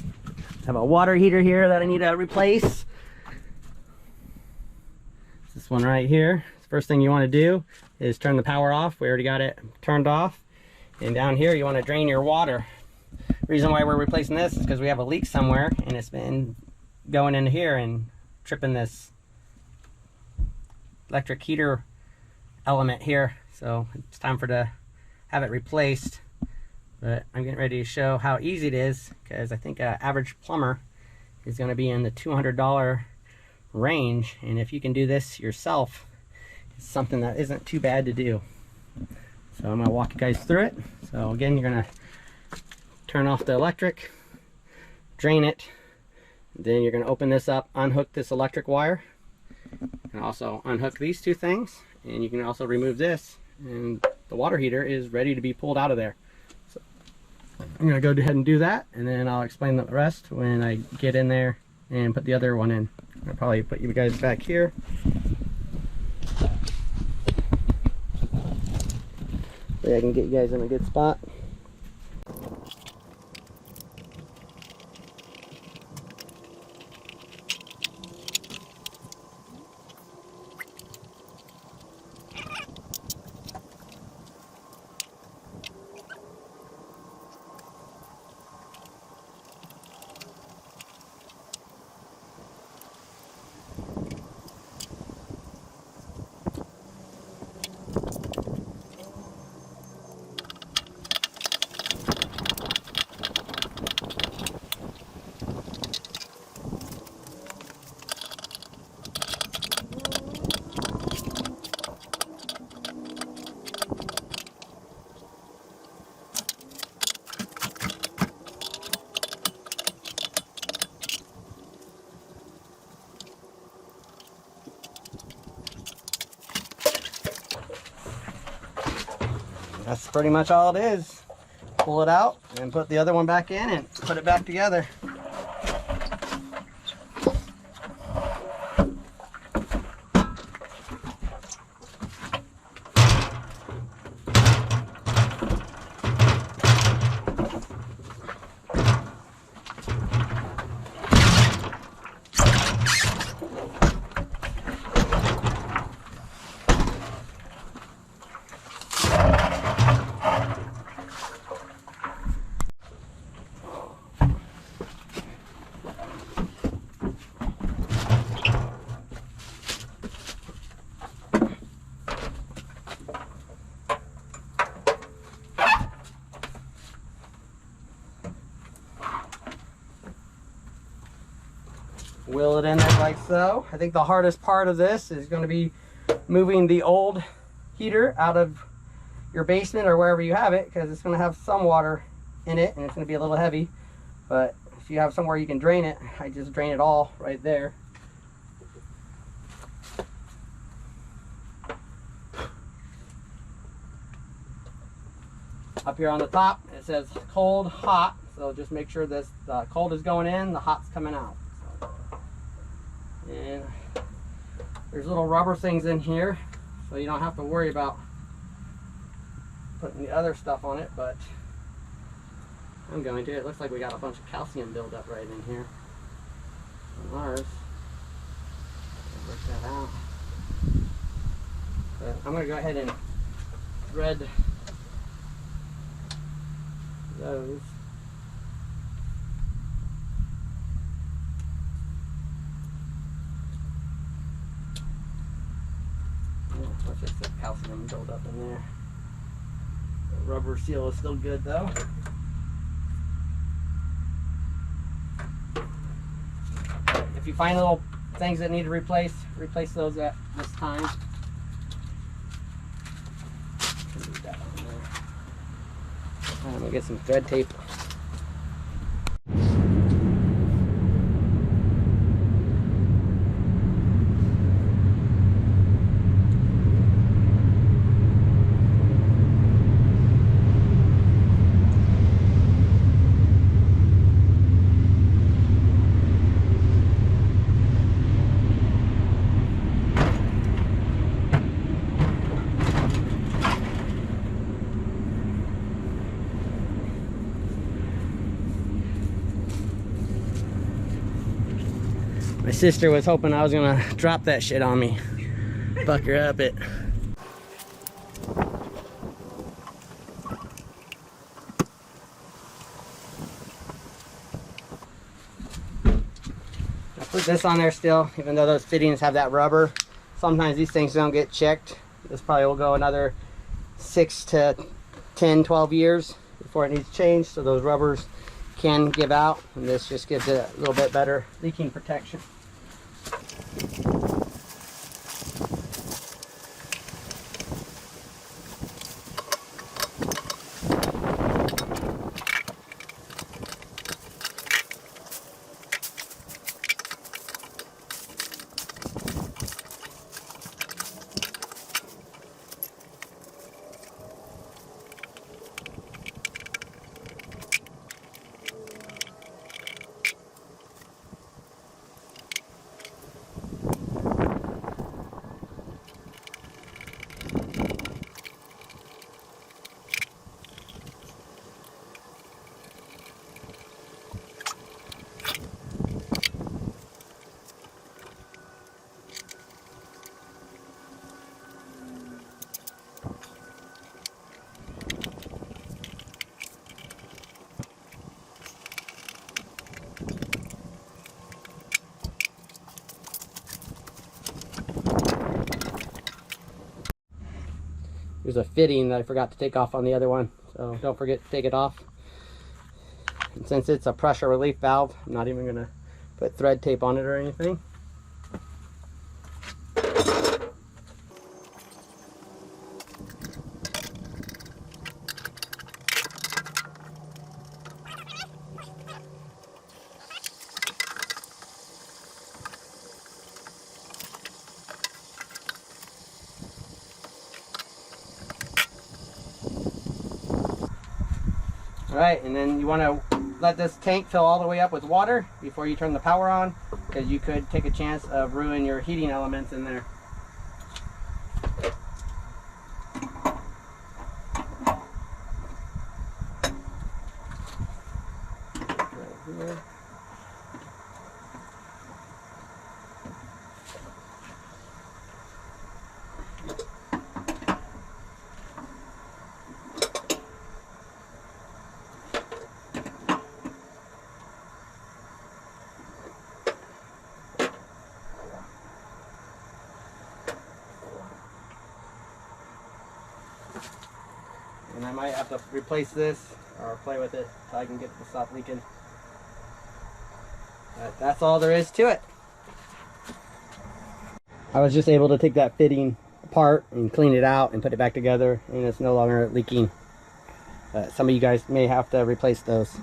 I have a water heater here that I need to replace. This one right here. First thing you want to do is turn the power off. We already got it turned off. And down here you want to drain your water. Reason why we're replacing this is because we have a leak somewhere and it's been going into here and tripping this electric heater element here. So it's time to have it replaced. But I'm getting ready to show how easy it is, because I think an average plumber is going to be in the $200 range, and if you can do this yourself, it's something that isn't too bad to do. So I'm going to walk you guys through it. So again, you're going to turn off the electric, drain it, then you're going to open this up, unhook this electric wire, and also unhook these two things, and you can also remove this, and the water heater is ready to be pulled out of there. I'm going to go ahead and do that, and then I'll explain the rest when I get in there and put the other one in. I'll probably put you guys back here. So I can get you guys in a good spot. That's pretty much all it is. Pull it out and put the other one back in and put it back together. Wheel it in there like so. I think the hardest part of this is going to be moving the old heater out of your basement or wherever you have it, because it's going to have some water in it and it's going to be a little heavy. But if you have somewhere you can drain it, I just drain it all right there. Up here on the top it says cold, hot, so just make sure this cold is going in, the hot's coming out. And there's little rubber things in here, so you don't have to worry about putting the other stuff on it, but I'm going to. It looks like we got a bunch of calcium buildup right in here on ours. Work that out. But I'm going to go ahead and thread those. Let's just the calcium build up in there. The rubber seal is still good though. If you find little things that need to replace those at this time. I'm gonna get some thread tape. My sister was hoping I was gonna drop that shit on me. Fuck her up it. I put this on there still, even though those fittings have that rubber. Sometimes these things don't get checked. This probably will go another 6 to 10, 12 years before it needs changed, so those rubbers can give out, and this just gives it a little bit better leaking protection. There's a fitting that I forgot to take off on the other one, so don't forget to take it off. And since it's a pressure relief valve, I'm not even gonna put thread tape on it or anything. Alright, and then you want to let this tank fill all the way up with water before you turn the power on, because you could take a chance of ruining your heating elements in there. Right here. And I might have to replace this or play with it so I can get it to stop leaking. But that's all there is to it. I was just able to take that fitting apart and clean it out and put it back together, and it's no longer leaking. Some of you guys may have to replace those.